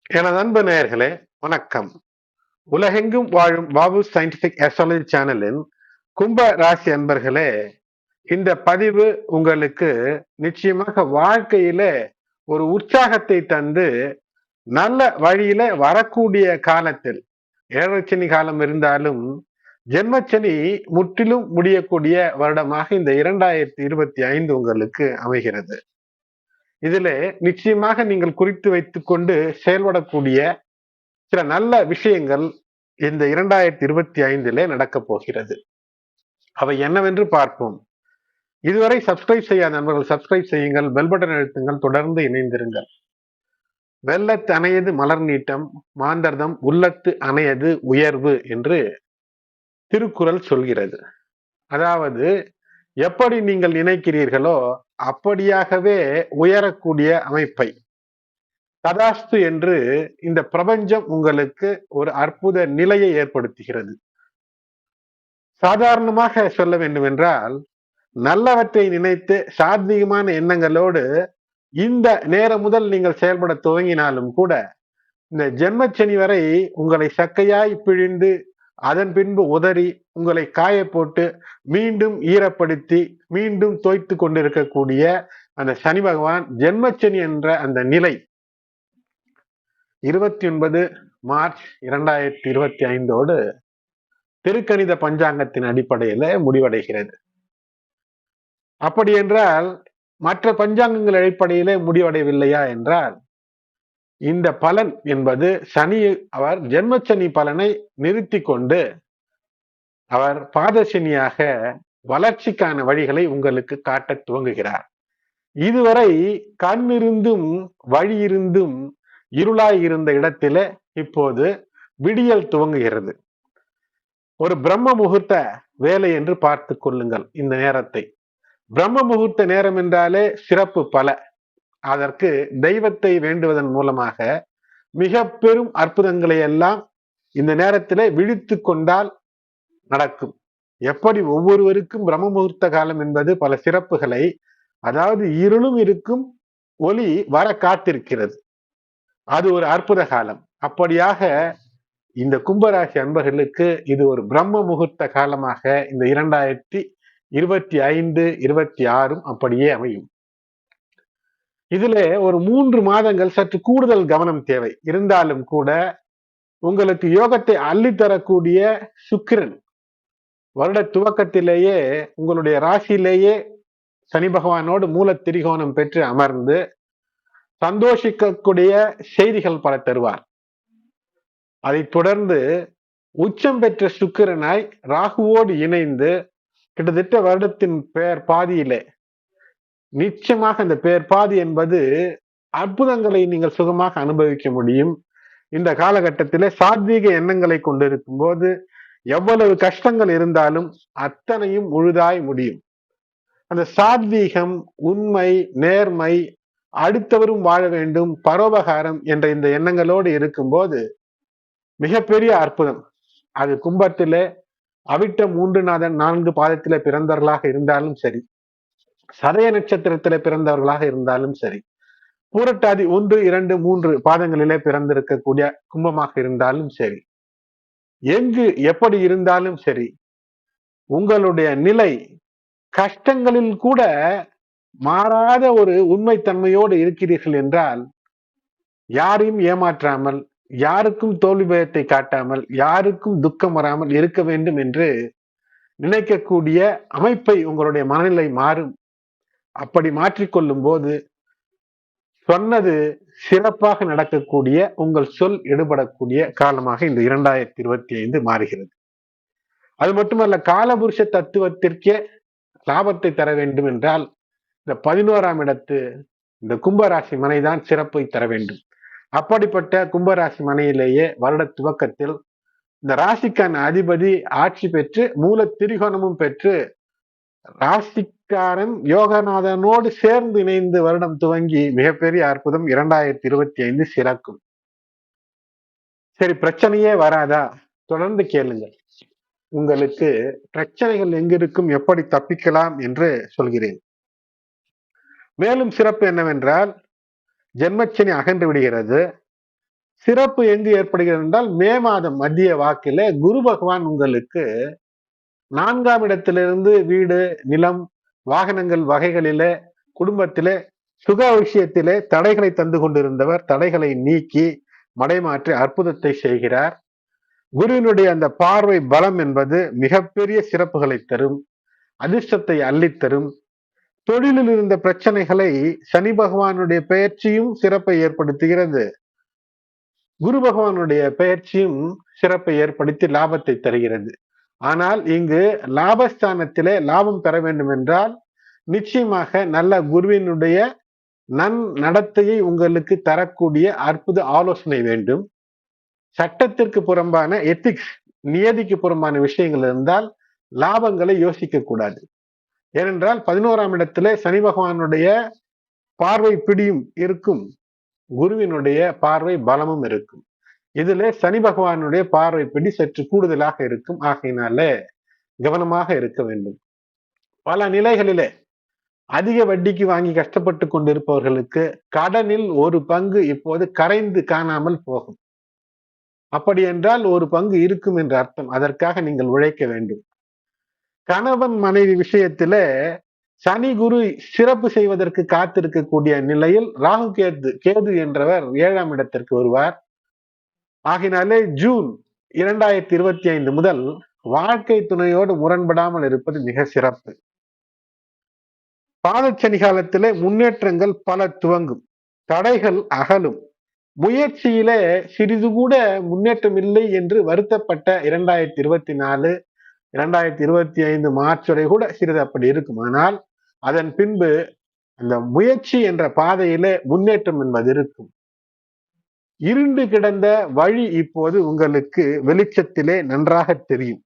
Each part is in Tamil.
எனது அன்பு நேயர்களே, வணக்கம். உலகெங்கும் வாழும் பாபு சயின்டிபிக் அஸ்ட்ராலஜி சேனலின் கும்ப ராசி அன்பர்களே, இந்த பதிவு உங்களுக்கு நிச்சயமாக வாழ்க்கையில ஒரு உற்சாகத்தை தந்து நல்ல வழியில வரக்கூடிய காலத்தில், ஏழரைச்சனி காலம் இருந்தாலும் ஜென்மச்சனி முற்றிலும் முடியக்கூடிய வருடமாக இந்த 2025 உங்களுக்கு அமைகிறது. இதிலே நிச்சயமாக நீங்கள் குறித்து வைத்துக் கொண்டு செயல்படக்கூடிய சில நல்ல விஷயங்கள் இந்த 2025 நடக்கப் போகிறது. அவை என்னவென்று பார்ப்போம். இதுவரை சப்ஸ்கிரைப் செய்யாத நண்பர்கள் சப்ஸ்கிரைப் செய்யுங்கள், பெல் பட்டன் அழுத்துங்கள், தொடர்ந்து இணைந்திருங்கள். வெள்ளத்து அணையது மலர் நீட்டம், மாந்தர்தம் உள்ளத்து அணையது உயர்வு என்று திருக்குறள் சொல்கிறது. அதாவது எப்படி நீங்கள் நினைக்கிறீர்களோ அப்படியாகவே உயரக்கூடிய அமைப்பை ததாஸ்து என்று இந்த பிரபஞ்சம் உங்களுக்கு ஒரு அற்புத நிலையை ஏற்படுத்துகிறது. சாதாரணமாக சொல்ல வேண்டும் என்றால், நல்லவற்றை நினைத்து சாத்வீகமான எண்ணங்களோடு இந்த நேரம் முதல் நீங்கள் செயல்பட துவங்கினாலும் கூட, இந்த ஜென்மச்சனி வரை உங்களை சக்கையாய் பிழிந்து அதன் பின்பு உதறி உங்களை காய போட்டு மீண்டும் ஈரப்படுத்தி மீண்டும் தோய்த்து கொண்டிருக்கக்கூடிய அந்த சனி பகவான் ஜென்மச்சனி என்ற அந்த நிலை 29 மார்ச் 2025 திருக்கணித பஞ்சாங்கத்தின் அடிப்படையில முடிவடைகிறது. அப்படி என்றால் மற்ற பஞ்சாங்கங்கள் அடிப்படையிலே முடிவடையவில்லையா என்றால், இந்த பலன் என்பது சனி அவர் ஜென்மச்சனி பலனை நிறுத்தி கொண்டு அவர் பாதசனியாக வளர்ச்சிக்கான வழிகளை உங்களுக்கு காட்ட துவங்குகிறார். இதுவரை கண் இருந்தும் வழி இருந்தும் இருளாய் இருந்த இடத்திலே இப்போது விடியல் துவங்குகிறது. ஒரு பிரம்ம முகூர்த்த வேலை என்று பார்த்து கொள்ளுங்கள் இந்த நேரத்தை. பிரம்ம முகூர்த்த நேரம் என்றாலே சிறப்பு பல. அதற்கு தெய்வத்தை வேண்டுவதன் மூலமாக மிக பெரும் அற்புதங்களை எல்லாம் இந்த நேரத்திலே விழித்து கொண்டால் நடக்கும். எப்படி ஒவ்வொருவருக்கும் பிரம்ம முகூர்த்த காலம் என்பது பல சிறப்புகளை, அதாவது இருளும் இருக்கும், ஒளி வர காத்திருக்கிறது. அது ஒரு அற்புத காலம். அப்படியாக இந்த கும்பராசி அன்பர்களுக்கு இது ஒரு பிரம்ம முகூர்த்த காலமாக இந்த 2025, 26 அப்படியே அமையும். இதிலே ஒரு 3 மாதங்கள் சற்று கூடுதல் கவனம் தேவை. இருந்தாலும் கூட உங்களுக்கு யோகத்தை அள்ளித்தரக்கூடிய சுக்கிரன் வருட துவக்கத்திலேயே உங்களுடைய ராசியிலேயே சனி பகவானோடு மூல திரிகோணம் பெற்று அமர்ந்து சந்தோஷிக்கக்கூடிய செய்திகள் பல தருவார். அதை தொடர்ந்து உச்சம் பெற்ற சுக்கிரனாய் ராகுவோடு இணைந்து கிட்டத்தட்ட வருடத்தின் பெயர் பாதியிலே, நிச்சயமாக இந்த பெயர் பாதி என்பது அற்புதங்களை நீங்கள் சுகமாக அனுபவிக்க முடியும். இந்த காலகட்டத்திலே சாத்வீக எண்ணங்களை கொண்டிருக்கும் போது எவ்வளவு கஷ்டங்கள் இருந்தாலும் அத்தனையும் முழுதாய் முடியும். அந்த சாத்வீகம், உண்மை, நேர்மை, அடுத்தவரும் வாழ வேண்டும், பரோபகாரம் என்ற இந்த எண்ணங்களோடு இருக்கும்போது மிகப்பெரிய அற்புதம். அது கும்பத்திலே அவிட்ட 3 நாதன் 4 பாதத்திலே பிறந்தவர்களாக இருந்தாலும் சரி, சதய நட்சத்திரத்திலே பிறந்தவர்களாக இருந்தாலும் சரி, பூரட்டாதி 1, 2, 3 பாதங்களிலே பிறந்திருக்கக்கூடிய கும்பமாக இருந்தாலும் சரி, எங்கு எப்படி இருந்தாலும் சரி, உங்களுடைய நிலை கஷ்டங்களில் கூட மாறாத ஒரு உண்மைத்தன்மையோடு இருக்கிறீர்கள் என்றால், யாரையும் ஏமாற்றாமல், யாருக்கும் தோல்வி பயத்தை காட்டாமல், யாருக்கும் துக்கம் வராமல் இருக்க வேண்டும் என்று நினைக்கக்கூடிய அமைப்பை உங்களுடைய மனநிலை மாறும். அப்படி மாற்றிக்கொள்ளும் போது சொன்னது சிறப்பாக நடக்கக்கூடிய, உங்கள் சொல் எடுபடக்கூடிய காலமாக இந்த 2025 மாறுகிறது. அது மட்டுமல்ல, காலபுருஷ தத்துவத்திற்கே லாபத்தை தர வேண்டும் என்றால் இந்த 11ஆம் இடத்து இந்த கும்பராசி மனைதான் சிறப்பை தர வேண்டும். அப்படிப்பட்ட கும்பராசி மனையிலேயே வருட துவக்கத்தில் இந்த ராசிக்கான அதிபதி ஆட்சி பெற்று மூல திரிகோணமும் பெற்று ராசிக்காரன் யோகநாதனோடு சேர்ந்து இணைந்து வருடம் துவங்கி மிகப்பெரிய அற்புதம் 2025 சிறக்கும். சரி, பிரச்சனையே வராதா? தொடர்ந்து கேளுங்கள். உங்களுக்கு பிரச்சனைகள் எங்கிருக்கும், எப்படி தப்பிக்கலாம் என்று சொல்கிறேன். மேலும் சிறப்பு என்னவென்றால், ஜென்மச்சனி அகன்று விடுகிறது. சிறப்பு எங்கு ஏற்படுகிறது என்றால் மே மாதம் மத்திய வாக்கில குரு பகவான் உங்களுக்கு 4ஆம் இடத்திலிருந்து வீடு, நிலம், வாகனங்கள் வகைகளிலே, குடும்பத்திலே, சுக விஷயத்திலே தடைகளை தந்து கொண்டிருந்தவர் தடைகளை நீக்கி மடைமாற்றி அற்புதத்தை செய்கிறார். குருவினுடைய அந்த பார்வை பலம் என்பது மிகப்பெரிய சிறப்புகளை தரும், அதிர்ஷ்டத்தை அள்ளித்தரும். தொழிலில் இருந்த பிரச்சனைகளை சனி பகவானுடைய பெயர்ச்சியும் சிறப்பை ஏற்படுத்துகிறது. குரு பகவானுடைய பெயர்ச்சியும் சிறப்பை ஏற்படுத்தி லாபத்தை தருகிறது. ஆனால் இங்கு லாபஸ்தானத்திலே லாபம் பெற வேண்டும் என்றால் நிச்சயமாக நல்ல குருவினுடைய நடத்தையை உங்களுக்கு தரக்கூடிய அற்புத ஆலோசனை வேண்டும். சட்டத்திற்கு புறம்பான எத்திக்ஸ், நியதிக்கு புறம்பான விஷயங்கள் இருந்தால் லாபங்களை யோசிக்க கூடாது. ஏனென்றால் 11ஆம் இடத்திலே சனி பகவானுடைய பார்வை பிடியும் இருக்கும், குருவினுடைய பார்வை பலமும் இருக்கும். இதுல சனி பகவானுடைய பார்வை பிடி சற்று கூடுதலாக இருக்கும். ஆகையினாலே கவனமாக இருக்க வேண்டும். பல நிலைகளிலே அதிக வட்டிக்கு வாங்கி கஷ்டப்பட்டு கொண்டிருப்பவர்களுக்கு கடனில் ஒரு பங்கு இப்போது கரைந்து காணாமல் போகும். அப்படி என்றால் ஒரு பங்கு இருக்கும் என்று அர்த்தம். அதற்காக நீங்கள் உழைக்க வேண்டும். கணவன் மனைவி விஷயத்தில சனி குரு சிறப்பு செய்வதற்கு காத்திருக்கக்கூடிய நிலையில் ராகு கேது என்றவர் 7ஆம் இடத்திற்கு வருவார். ஆகினாலே ஜூன் 2025 முதல் வாழ்க்கை துணையோடு முரண்படாமல் இருப்பது மிக சிறப்பு. பாதச்சனி காலத்திலே முன்னேற்றங்கள் பல துவங்கும், தடைகள் அகலும். முயற்சியிலே சிறிது கூட முன்னேற்றம் இல்லை என்று வருத்தப்பட்ட 2024, 2025 மார்ச் வரை கூட சிறிது அப்படி இருக்கும். ஆனால் அதன் பின்பு அந்த முயற்சி என்ற பாதையிலே முன்னேற்றம் என்பது இருக்கும். இருண்டு கிடந்த வழி இப்போது உங்களுக்கு வெளிச்சத்திலே நன்றாக தெரியும்.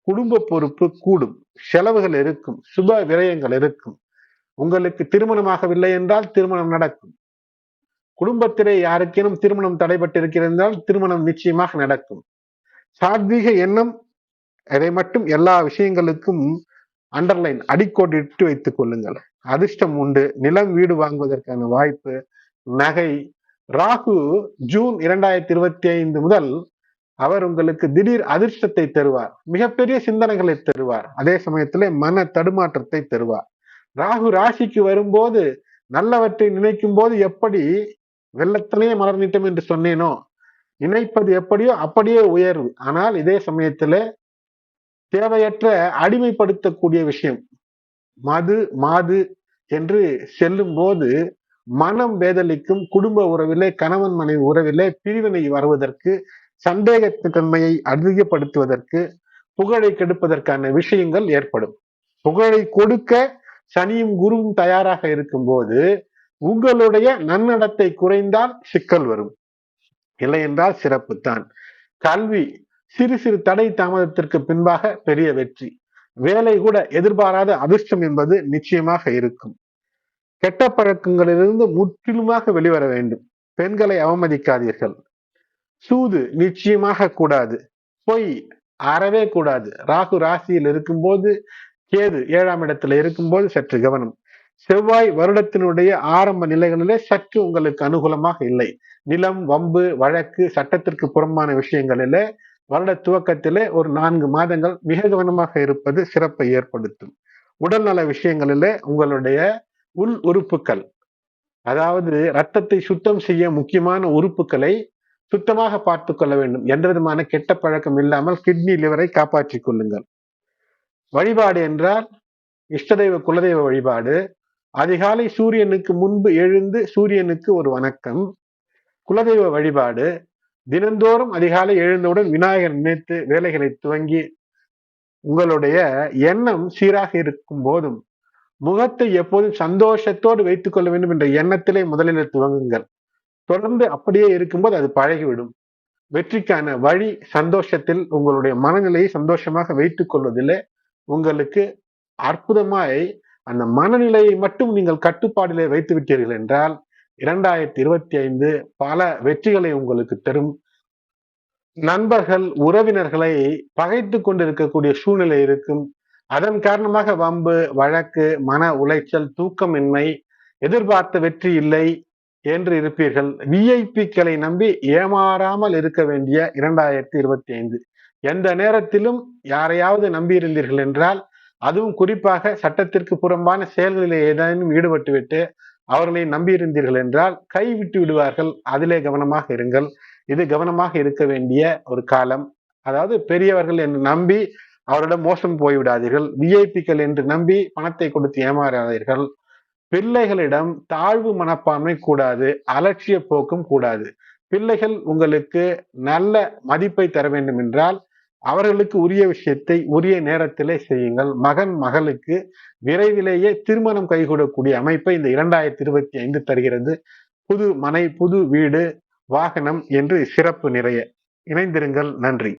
குடும்ப பொறுப்பு கூடும், செலவுகள் இருக்கும், சுப விரயங்கள் இருக்கும். உங்களுக்கு திருமணமாகவில்லை என்றால் திருமணம் நடக்கும். குடும்பத்திலே யாருக்கேனும் திருமணம் தடைபட்டிருக்கிறால் திருமணம் நிச்சயமாக நடக்கும். சாத்வீக எண்ணம், அதை மட்டும் எல்லா விஷயங்களுக்கும் அண்டர்லைன் அடிக்கோடிட்டு வைத்துக் கொள்ளுங்கள். அதிர்ஷ்டம் உண்டு, நிலம் வீடு வாங்குவதற்கான வாய்ப்பு, நகை. ராகு ஜூன் 2025 முதல் அவர் உங்களுக்கு திடீர் அதிர்ஷ்டத்தை தருவார், மிகப்பெரிய சிந்தனைகளை தருவார், அதே சமயத்திலே மன தடுமாற்றத்தை தருவார். ராகு ராசிக்கு வரும்போது நல்லவற்றை நினைக்கும் போது எப்படி வெள்ளத்திலேயே மலர்ந்திட்டம் என்று சொன்னேனோ, நினைப்பது எப்படியோ அப்படியே உயர்வு. ஆனால் இதே சமயத்துல தேவையற்ற அடிமைப்படுத்தக்கூடிய விஷயம், மது மாது என்று செல்லும் போது மனம் வேதலிக்கும். குடும்ப உறவிலே, கணவன் மனைவி உறவிலே பிரிவினை வருவதற்கு, சந்தேகத்தன்மையை அதிகப்படுத்துவதற்கு, புகழை கெடுப்பதற்கான விஷயங்கள் ஏற்படும். புகழை கொடுக்க சனியும் குருவும் தயாராக இருக்கும் போது உங்களுடைய நன்னடத்தை குறைந்தால் சிக்கல் வரும், இல்லை என்றால் சிறப்பு தான். கல்வி சிறு சிறு தடை தாமதத்திற்கு பின்பாக பெரிய வெற்றி. வேலை கூட எதிர்பாராத அதிர்ஷ்டம் என்பது நிச்சயமாக இருக்கும். கெட்ட பழக்கங்களிலிருந்து முற்றிலுமாக வெளிவர வேண்டும். பெண்களை அவமதிக்காதீர்கள். சூது நிச்சயமாக கூடாது, பொய் அறவே கூடாது. ராகு ராசியில் இருக்கும்போது, கேது 7ஆம் இடத்துல இருக்கும்போது சற்று கவனம். செவ்வாய் வருடத்தினுடைய ஆரம்ப நிலைகளிலே சற்று உங்களுக்கு அனுகூலமாக இல்லை. நிலம், வம்பு, வழக்கு, சட்டத்திற்கு புறம்பான விஷயங்களிலே வருட துவக்கத்திலே ஒரு 4 மாதங்கள் மிக கவனமாக இருப்பது சிறப்பை ஏற்படுத்தும். உடல்நல விஷயங்களிலே உங்களுடைய உள் உறுப்புகள், அதாவது ரத்தத்தை சுத்தம் செய்ய முக்கியமான உறுப்புகளை சுத்தமாக பார்த்துக் கொள்ள வேண்டும். எந்த விதமான கெட்ட பழக்கம் இல்லாமல் கிட்னி லிவரை காப்பாற்றிக் கொள்ளுங்கள். வழிபாடு என்றால் இஷ்டதெய்வ குலதெய்வ வழிபாடு. அதிகாலை சூரியனுக்கு முன்பு எழுந்து சூரியனுக்கு ஒரு வணக்கம். குலதெய்வ வழிபாடு. தினந்தோறும் அதிகாலை எழுந்தவுடன் விநாயகர் நினைத்து வேலைகளை துவங்கி உங்களுடைய எண்ணம் சீராக இருக்கும் போதும் முகத்தை எப்போதும் சந்தோஷத்தோடு வைத்துக் கொள்ள வேண்டும் என்ற எண்ணத்திலே முதலில் துவங்குங்கள். தொடர்ந்து அப்படியே இருக்கும்போது அது பழகிவிடும். வெற்றிக்கான வழி சந்தோஷத்தில், உங்களுடைய மனநிலையை சந்தோஷமாக வைத்துக் கொள்வதிலே உங்களுக்கு அற்புதமாய் அந்த மனநிலையை மட்டும் நீங்கள் கட்டுப்பாடிலே வைத்து விட்டீர்கள் என்றால் 2025 பல வெற்றிகளை உங்களுக்கு தரும். நண்பர்கள், உறவினர்களை பகைத்து கொண்டிருக்கக்கூடிய சூழ்நிலை இருக்கும். அதன் காரணமாக வம்பு, வழக்கு, மன உளைச்சல், தூக்கமின்மை, எதிர்பார்த்த வெற்றி இல்லை என்று இருப்பீர்கள். விஐபிக்களை நம்பி ஏமாறாமல் இருக்க வேண்டிய 2025. எந்த நேரத்திலும் யாரையாவது நம்பியிருந்தீர்கள் என்றால், அதுவும் குறிப்பாக சட்டத்திற்கு புறம்பான செயல்களில் ஏதேனும் ஈடுபட்டுவிட்டு அவர்களை நம்பியிருந்தீர்கள் என்றால் கைவிட்டு விடுவார்கள். அதிலே கவனமாக இருங்கள். இது கவனமாக இருக்க வேண்டிய ஒரு காலம். அதாவது பெரியவர்கள் என்று நம்பி அவரிடம் மோசம் போய்விடாதீர்கள். விஐபிக்கள் என்று நம்பி பணத்தை கொடுத்து ஏமாறாதீர்கள். பிள்ளைகளிடம் தாழ்வு மனப்பான்மை கூடாது, அலட்சிய போக்கும் கூடாது. பிள்ளைகள் உங்களுக்கு நல்ல மதிப்பை தர வேண்டும் என்றால் அவர்களுக்கு உரிய விஷயத்தை உரிய நேரத்திலே செய்யுங்கள். மகன் மகளுக்கு விரைவிலேயே திருமணம் கைகூடக்கூடிய அமைப்பை இந்த 2025 தருகிறது. புது மனை, புது வீடு, வாகனம் என்று சிறப்பு நிறைய. இணைந்திருங்கள். நன்றி.